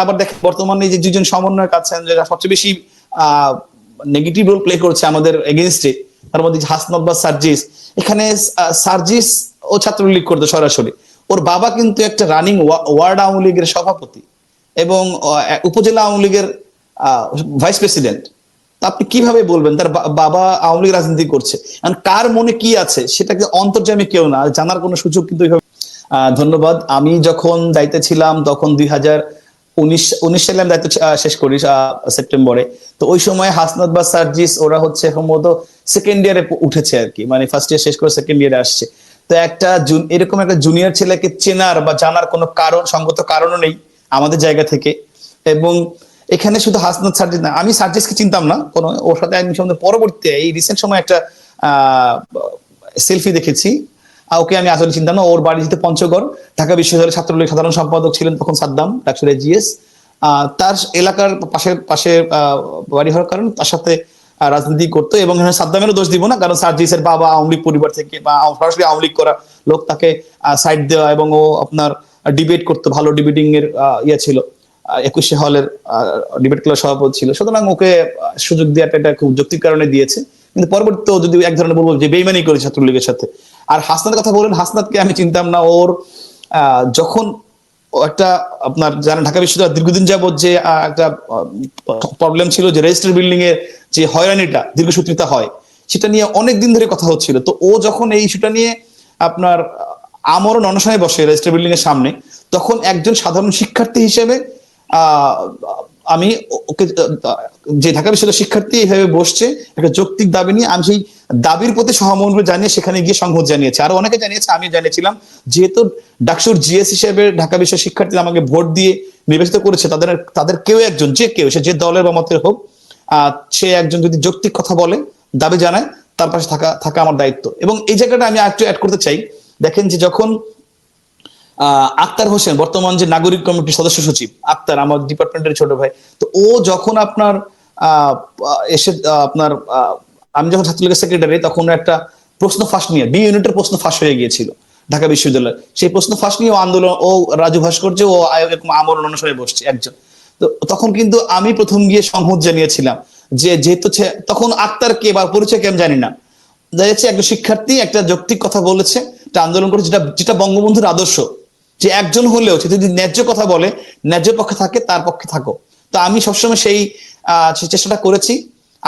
আবার দেখেন বর্তমানে যে দুজন সমন্বয়ক আছেন যারা সবচেয়ে বেশি নেগেটিভ রোল প্লে করছে আমাদের এগেইনস্টে, তার মধ্যে হাসনাত বা সার্জিস। এখানে সার্জিস ও ছাত্রলীগ করতো সরাসরি, ওর বাবা কিন্তু একটা রানিং ওয়ার্ড আওয়ামী লীগের সভাপতি এবং উপজেলা আওয়ামী লীগের ভাইস প্রেসিডেন্ট। আপনি কিভাবে বলবেন তার বাবা আওয়ামী লীগ রাজনীতি করছে? কার মনে কি আছে সেটাকে অন্তর্যামী কেউ না, জানার কোনো সুযোগ কিন্তু। ধন্যবাদ। আমি যখন দায়িত্বে ছিলাম তখন 2019 সালে আমি দায়িত্ব শেষ করি সেপ্টেম্বরে। তো ওই সময় হাসনাত বা সার্জিস ওরা হচ্ছে সম্ভবত সেকেন্ড ইয়ারে উঠেছে আর কি, মানে ফার্স্ট ইয়ার শেষ করে সেকেন্ড ইয়ারে আসছে। তো এরকম একটা জুনিয়র ছেলেকে চেনার বা জানার কোনো কারণ, সঙ্গত কারণও নেই আমাদের জায়গা থেকে। এবং এখানে শুধু হাসনাত সার্জিস না, আমি সার্জিসকে চিনতাম না কোনো, ওর সাথে আমি পরবর্তী এই রিসেন্ট সময় একটা সেলফি দেখেছি। ওকে আমি আসলে চিন্তা না। ওর বাড়ি যেতে পঞ্চগড়, ঢাকা বিশ্ববিদ্যালয়ের ছাত্রলীগ সাধারণ সম্পাদক ছিলেন তখন সাদ্দাম, ডাকসুরে জিএস। তার এলাকার পাশে বাড়ি হওয়ার কারণে তার সাথে রাজনীতি করতো। এবং সাদ্দামেরও দোষ দিব না, কারণ সার্জিসের বাবা আওয়ামী লীগ পরিবার থেকে বা সরাসরি আওয়ামী লীগ করা লোক, তাকে সাইড দেওয়া এবং ও আপনার ডিবেট করতো, ভালো ডিবেটিং এর ইয়ে ছিল, 21 হলের ডিবেট ক্লাব সভাপতি ছিল। সুতরাং ওকে সুযোগ দেওয়াটা এটা খুব যৌক্তিক কারণে দিয়েছে। কিন্তু পরবর্তীতে যদি এক ধরনের বলবো যে বেইমানি করে ছাত্রলীগের সাথে। আর হাসনাতের কথা বলেন, হাসনাতকে আমি চিনতাম না। ওর যখন একটা আপনার জানেন ঢাকা বিশ্ববিদ্যালয় দীর্ঘদিন যাবত যে একটা প্রবলেম ছিল যে রেজিস্ট্রার বিল্ডিং এর যে হয়রানিটা দীর্ঘসূত্রিতা হয়, সেটা নিয়ে অনেক দিন ধরে কথা হচ্ছিল। তো ও যখন এই ইস্যুটা নিয়ে আপনার আমরণ অনশনে বসে রেজিস্ট্রার বিল্ডিং এর সামনে, তখন একজন সাধারণ শিক্ষার্থী হিসেবে আমি ওকে, যে ঢাকা বিশ্ববিদ্যালয়ের শিক্ষার্থী এইভাবে বসছে একটা যৌক্তিক দাবি নিয়ে, আমি সেই দাবির প্রতি সহমর্মিতা জানিয়ে সেখানে গিয়ে সংহত জানিয়েছে। আরো অনেকে জানিয়েছে, আমি জানিয়েছিলাম। যেহেতু ডাকসুর জিএস হিসেবে ঢাকা বিশ্বের শিক্ষার্থীরা আমাকে ভোট দিয়ে নির্বাচিত করেছে, তাদের কেউ একজন, যে কেউ, সে যে দলের বা মতের হোক, সে একজন যদি যৌক্তিক কথা বলে, দাবি জানায়, তার পাশে থাকা আমার দায়িত্ব। এবং এই জায়গাটা আমি একটু অ্যাড করতে চাই। দেখেন যে যখন আক্তার হোসেন, বর্তমান যে নাগরিক কমিটির সদস্য সচিব আক্তার, আমার ডিপার্টমেন্টের ছোট ভাই, তো ও যখন আপনার এসে আপনার আমি যখন ছাত্রলীগের সেক্রেটারি, তখন একটা প্রশ্ন ফাঁস নিয়ে বি ইউনিটের প্রশ্ন ফাঁস হয়ে গিয়েছিল ঢাকা বিশ্ববিদ্যালয়। সেই প্রশ্ন ফাঁস নিয়ে ও আন্দোলন, ও রাজু ভাস্কর্য, ও আমরণ অনুসারে বসছে একজন। তো তখন কিন্তু আমি প্রথম গিয়ে সংহত জানিয়েছিলাম যে যেহেতু তখন আক্তার কে বা পরিচয় কে আমি জানি না, যাচ্ছে একটা শিক্ষার্থী একটা যৌক্তিক কথা বলেছে, একটা আন্দোলন করেছে, যেটা বঙ্গবন্ধুর আদর্শ, যে একজন হলেও সে যদি ন্যায্য কথা বলে, ন্যায্য পক্ষে থাকে, তার পক্ষে থাকো। তো আমি সবসময় সেই চেষ্টাটা করেছি।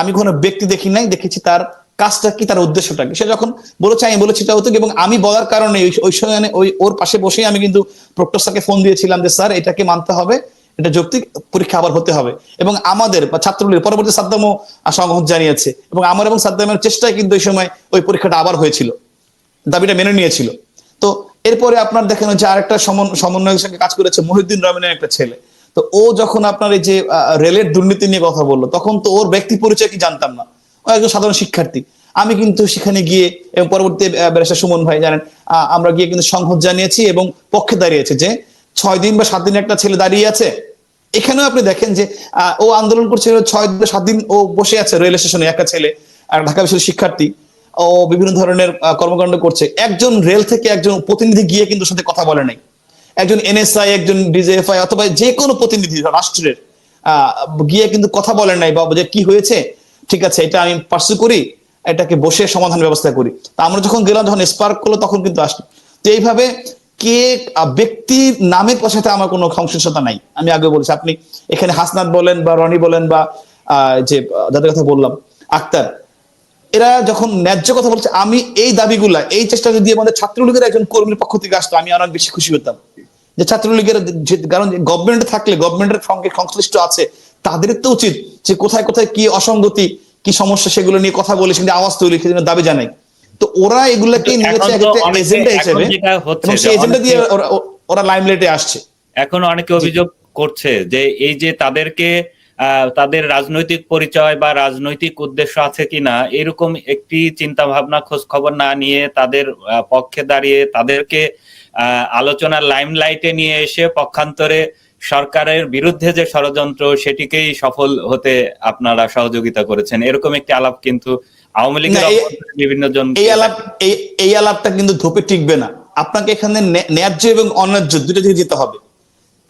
আমি কোনো ব্যক্তি দেখি নাই, দেখেছি তার কাজটা কি, তার উদ্দেশ্যটা কি। সে যখন বলেছে আমি বলেছি এটা হতো, এবং আমি বলার কারণে ওই সময় ওর পাশে বসেই আমি কিন্তু প্রক্টর স্যারকে ফোন দিয়েছিলাম যে স্যার এটাকে মানতে হবে, এটা যৌক্তিক, পরীক্ষা আবার হতে হবে। এবং আমাদের বা ছাত্রলীগের পরবর্তী সাদ্দামও সংহত জানিয়েছে, এবং আমার এবং সাদ্দামের চেষ্টায় কিন্তু ওই সময় ওই পরীক্ষাটা আবার হয়েছিল, দাবিটা মেনে নিয়েছিল। তো এরপরে আপনার দেখেন যে আরেকটা সমন্বয়ের সঙ্গে কাজ করেছে মহিউদ্দিন রহমানের একটা ছেলে। তো ও যখন আপনার এই যে রেলের দুর্নীতি নিয়ে কথা বললো, তখন তো ওর ব্যক্তি পরিচয় কি জানতাম না, ও একজন সাধারণ শিক্ষার্থী। আমি কিন্তু সেখানে গিয়ে এবং পরবর্তী ব্যারিস্টার সুমন ভাই জানেন, আমরা গিয়ে কিন্তু সংহত জানিয়েছি এবং পক্ষে দাঁড়িয়েছে যে 6 দিন বা 7 দিন একটা ছেলে দাঁড়িয়ে আছে। এখানেও আপনি দেখেন যে ও আন্দোলন করছে 6 দিন 7 দিন ও বসে আছে রেল স্টেশনে, একটা ছেলে, আর ঢাকা বিশ্ববিদ্যালয়ের শিক্ষার্থী, ও বিভিন্ন ধরনের কর্মকাণ্ড করছে। একজন রেল থেকে একজন প্রতিনিধি গিয়ে কিন্তু সাথে কথা বলে নাই, একজন এনএসআই, একজন ডিজিএফআই অথবা যে কোনো প্রতিনিধি রাষ্ট্রের গিয়ে কিন্তু কথা বলেন নাই, বা যে কি হয়েছে, ঠিক আছে এটা আমি পার্সু করি, এটাকে বসে সমাধান ব্যবস্থা করি। তা আমরা যখন গেলাম, যখন স্পার্ক করলো, তখন কিন্তু আসলো। তো এইভাবে কে ব্যক্তির নামের সাথে আমার কোনো সংশ্লিষ্টতা নাই। আমি আগে বলছি, আপনি এখানে হাসনাত বলেন বা রনি বলেন বা যে যাদের কথা বললাম আক্তার, এরা যখন ন্যায্য কথা বলছে, আমি এই দাবিগুলা, এই চেষ্টা যদি আমাদের ছাত্রলীগের একজন কর্মীর পক্ষ থেকে আসতো, আমি অনেক বেশি খুশি হতাম। যে ছাত্রলীগের, কারণ গভর্নমেন্টে থাকলে, গভর্নমেন্টের সঙ্গে সংশ্লিষ্ট আছে, তাদের তো উচিত যে কোথায় কোথায় কি অসঙ্গতি, কি সমস্যা, সেগুলো নিয়ে কথা বলে, সেখানে আওয়াজ তৈরি, সেখানে দাবি জানাই। তো ওরা এগুলাকে নিয়েছে একটা এজেন্ডা হিসেবে, এবং সেই এজেন্ডা দিয়ে ওরা লাইমলাইটে আসছে। এখন অনেকে অভিযোগ করছে যে এই যে তাদেরকে তাদের রাজনৈতিক পরিচয় বা রাজনৈতিক উদ্দেশ্য আছে কিনা এরকম একটি চিন্তা ভাবনা খোঁজ খবর না নিয়ে তাদের পক্ষে দাঁড়িয়ে তাদেরকে আলোচনার লাইমলাইটে নিয়ে এসে পক্ষান্তরে সরকারের বিরুদ্ধে যে ষড়যন্ত্র সেটিকেই সফল হতে আপনারা সহযোগিতা করেছেন, এরকম একটি আলাপ কিন্তু আওয়ামী লীগের বিভিন্ন জন, এই আলাপটা কিন্তু ধোপে টিকবে না। আপনাকে এখানে ন্যায্য এবং অন্যায্য দুটো দিকে যেতে হবে।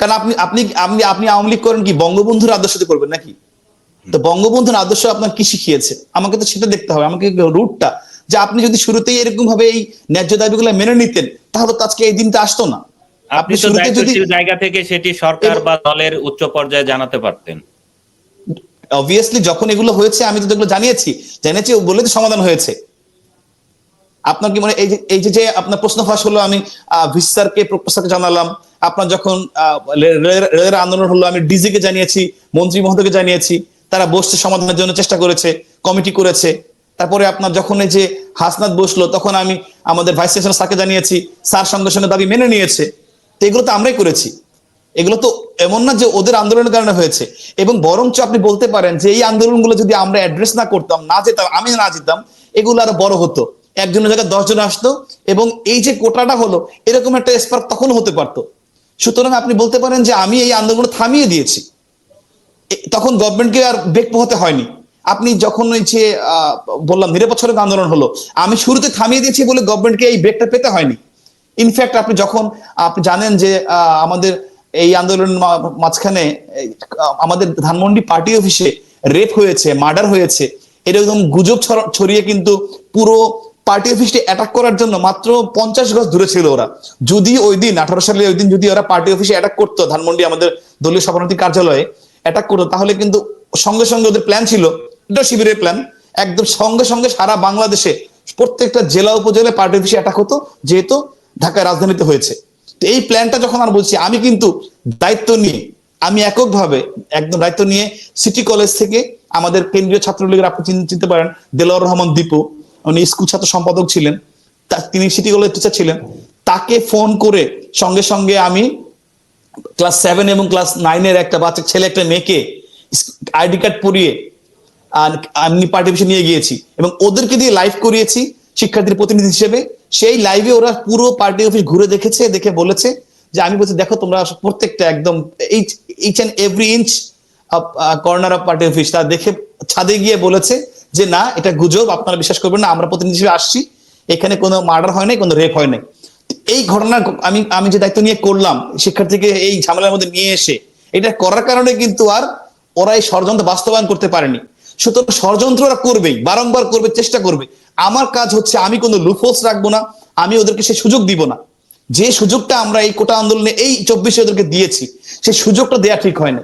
কারণ আপনি আপনি আপনি আপনি আওয়ামী লীগ করেন কি বঙ্গবন্ধুর আদর্শতে করবেন নাকি? তো বঙ্গবন্ধুর আদর্শ আপনার কি শিখিয়েছে? আমাকে তো সেটা দেখতে হবে, আমাকে রুটটা, যে আপনি যদি শুরুতেই এরকম ভাবে এই ন্যায্য দাবিগুলো মেনে নিতেন তাহলে তো আজকে এই দিনটা আসতো না। আপনি তো দায়িত্বশীল জায়গা থেকে সেটি সরকার বা দলের উচ্চ পর্যায়ে জানাতে পারতেন। অবভিয়াসলি যখন এগুলো হয়েছে আমি তো এগুলো জানিয়েছি বলে তো সমাধান হয়েছে। আপনার কি মনে এই যে আপনার প্রশ্ন ফাঁস হলো, আমি ভিসি স্যারকে প্রফেসরকে জানালাম, আপনার যখন রেলের আন্দোলন হলো আমি ডিজি কে জানিয়েছি, মন্ত্রী মহোদয়কে জানিয়েছি, তারা বসছে সমাধানের জন্য চেষ্টা করেছে, কমিটি করেছে। তারপরে আপনার যখন এই যে হাসনাত বসলো তখন আমি আমাদের ভাইস চ্যান্সেলর স্যারকে জানিয়েছি, স্যার সঙ্গে সঙ্গে দাবি মেনে নিয়েছে। তো এগুলো তো আমরাই করেছি, এগুলো তো এমন না যে ওদের আন্দোলনের কারণে হয়েছে। এবং বরঞ্চ আপনি বলতে পারেন যে এই আন্দোলনগুলো যদি আমরা অ্যাড্রেস না করতাম, না যেতাম, আমি না যেতাম, এগুলো আরো বড় হতো, একজনের জায়গায় 10 জন আসতো, এবং এই যে কোটাটা হলো এরকম একটা স্পার্ক তখন হতে পারতো। সুতরাং আপনি বলতে পারেন যে আমি এই আন্দোলন থামিয়ে দিয়েছি, তখন গভর্নমেন্টকে আর বেগ পোহাতে হয়নি। আপনি যখন ওই যে বললাম নিরপেক্ষ আন্দোলন হলো, আমি শুরুতে থামিয়ে দিয়েছি বলে গভর্নমেন্টকে এই ব্রেকটা পেতে হয়নি। ইনফ্যাক্ট আপনি যখন আপনি জানেন যে আমাদের এই আন্দোলনের মাঝখানে আমাদের ধানমন্ডি পার্টি অফিসে রেপ হয়েছে, মার্ডার হয়েছে, এরকম গুজব ছড়িয়ে কিন্তু পুরো পার্টি অফিসটি অ্যাটাক করার জন্য মাত্র 50 গজ দূরে ছিল ওরা। যদি ওই দিন 18 সালে ওই দিন যদি ওরা পার্টি অফিসে অ্যাটাক করতো, ধানমন্ডি আমাদের দলীয় সভাপতি কার্যালয়ে অ্যাটাক করতো, তাহলে কিন্তু সঙ্গে সঙ্গে ওদের প্ল্যান ছিল, এটা শিবিরের প্ল্যান, একদম সঙ্গে সঙ্গে সারা বাংলাদেশে প্রত্যেকটা জেলা উপজেলায় পার্টি অফিসে অ্যাটাক হতো, যেহেতু ঢাকায় রাজধানীতে হয়েছে। তো এই প্ল্যানটা যখন আমরা বলছি, আমি কিন্তু দায়িত্ব নিয়ে, আমি এককভাবে একদম দায়িত্ব নিয়ে সিটি কলেজ থেকে আমাদের কেন্দ্রীয় ছাত্রলীগের, আপনি চিনতে পারেন দেলোয়ার রহমান দীপু, উনি স্কুল ছাত্র সম্পাদক ছিলেন, তিনি সিটি কলেজ টিচার ছিলেন, তাকে ফোন করে সঙ্গে সঙ্গে আমি ক্লাস 7 এবং ক্লাস 9 এর একটা বাচ্চা ছেলে একটা মেয়েকে আইডি কার্ড পরিয়ে আমি পার্টি অফিসে নিয়ে গিয়েছি এবং ওদেরকে দিয়ে লাইভ করিয়েছি শিক্ষার্থীর প্রতিনিধি হিসেবে। সেই লাইভে ওরা পুরো পার্টি অফিস ঘুরে দেখেছে, দেখে বলেছে যে, আমি বলছি দেখো তোমরা প্রত্যেকটা একদম each and every inch corner of party office, তা দেখে ছাদে গিয়ে বলেছে যে না এটা গুজব, আপনারা বিশ্বাস করবেন না, আমরা প্রতিনিধি হিসেবে আসছি, এখানে কোনো মার্ডার হয় নাই, কোনো রেপ হয় নাই। এই ঘটনা আমি যে দায়িত্ব নিয়ে করলাম শিক্ষার্থীকে এই ঝামেলার মধ্যে নিয়ে এসে, এটা করার কারণে কিন্তু আর ওরা এই ষড়যন্ত্র বাস্তবায়ন করতে পারেনি। সুতরাং ষড়যন্ত্র ওরা করবেই, বারংবার করবে, চেষ্টা করবে। আমার কাজ হচ্ছে আমি কোনো লুপহোলস রাখবো না, আমি ওদেরকে সেই সুযোগ দিব না। যে সুযোগটা আমরা এই কোটা আন্দোলনে এই 24 ওদেরকে দিয়েছি, সেই সুযোগটা দেয়া ঠিক হয় না।